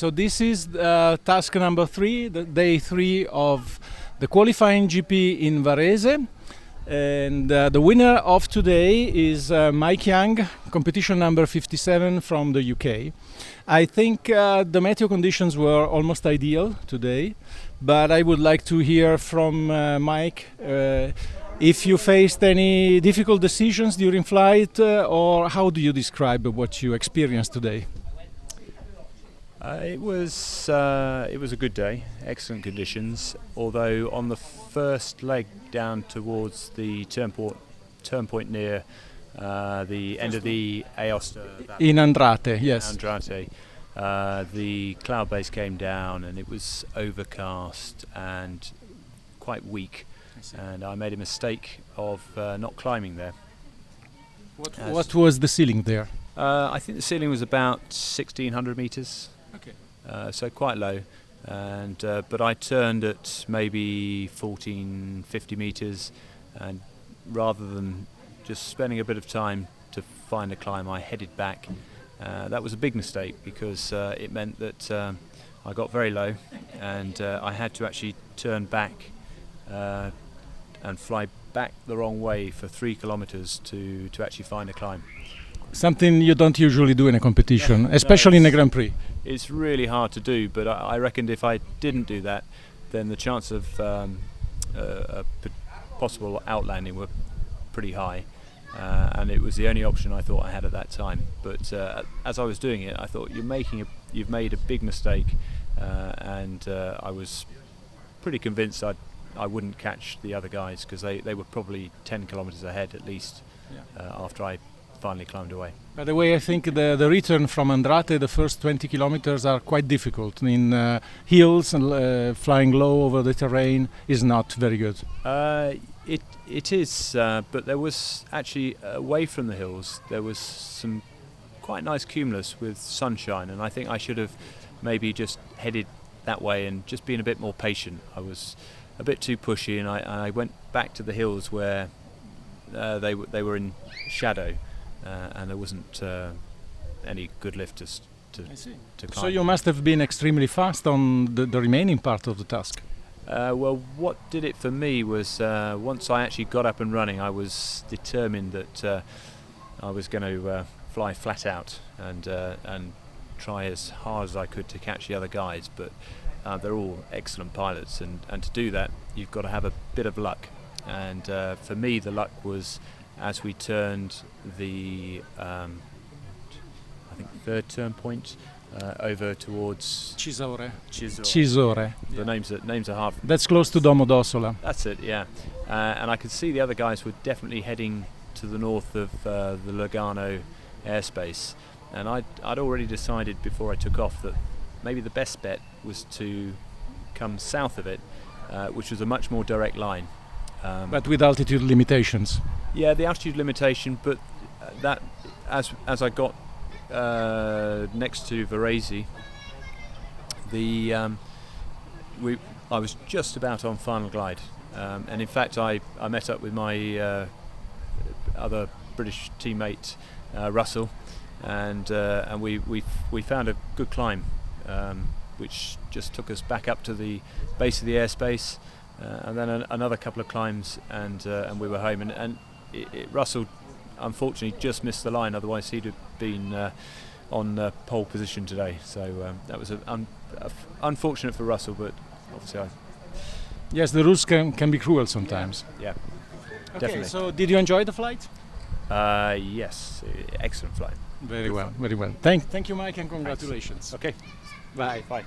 so this is task number 3, the day 3 of the qualifying GP in Varese. And the winner of today is Mike Young, competition number 57 from the UK. I think the meteo conditions were almost ideal today, but I would like to hear from Mike if you faced any difficult decisions during flight, or how do you describe what you experienced today? It was a good day, excellent conditions. Although on the first leg down towards the turn point near the end of the Aosta in Andrate, yes. Andrate, the cloud base came down and it was overcast and quite weak, and I made a mistake of not climbing there. What was the ceiling there? I think the ceiling was about 1,600 meters. Okay. So quite low, and but I turned at maybe 1,450 meters, and rather than just spending a bit of time to find a climb, I headed back. That was a big mistake because it meant that I got very low, and I had to actually turn back and fly back the wrong way for 3 kilometers to actually find a climb. Something you don't usually do in a competition, especially in a Grand Prix. It's really hard to do, but I reckoned if I didn't do that, then the chance of a possible outlanding were pretty high, and it was the only option I thought I had at that time. But as I was doing it, I thought you've made a big mistake, and I was pretty convinced I wouldn't catch the other guys because they were probably 10 kilometers ahead at least after I finally climbed away. By the way, I think the return from Andrate, the first 20 kilometers are quite difficult. In hills and flying low over the terrain is not very good. It is, but there was actually, away from the hills, there was some quite nice cumulus with sunshine, and I think I should have maybe just headed that way and just been a bit more patient. I was a bit too pushy, and I went back to the hills where they were in shadow. And there wasn't any good lifters to climb. So you must have been extremely fast on the remaining part of the task. Well, what did it for me was once I actually got up and running, I was determined that I was going to fly flat out and try as hard as I could to catch the other guys. But they're all excellent pilots, and to do that, you've got to have a bit of luck. And for me, the luck was as we turned the I think third turn point over towards Cisore. The names are hard. That's close to Domodossola. That's it, yeah. And I could see the other guys were definitely heading to the north of the Lugano airspace, and I'd already decided before I took off that maybe the best bet was to come south of it, which was a much more direct line. But with altitude limitations. Yeah, the altitude limitation, but that as I got next to Varese, I was just about on final glide, and in fact I met up with my other British teammate Russell, and we found a good climb, which just took us back up to the base of the airspace. And then another couple of climbs, and we were home. And Russell, unfortunately, just missed the line. Otherwise, he'd have been on pole position today. So that was unfortunate for Russell, but obviously Yes, the rules can be cruel sometimes. Yeah, okay, definitely. So did you enjoy the flight? Yes, excellent flight. Very well, very well. Thank you, Mike, and congratulations. Okay, bye. Bye.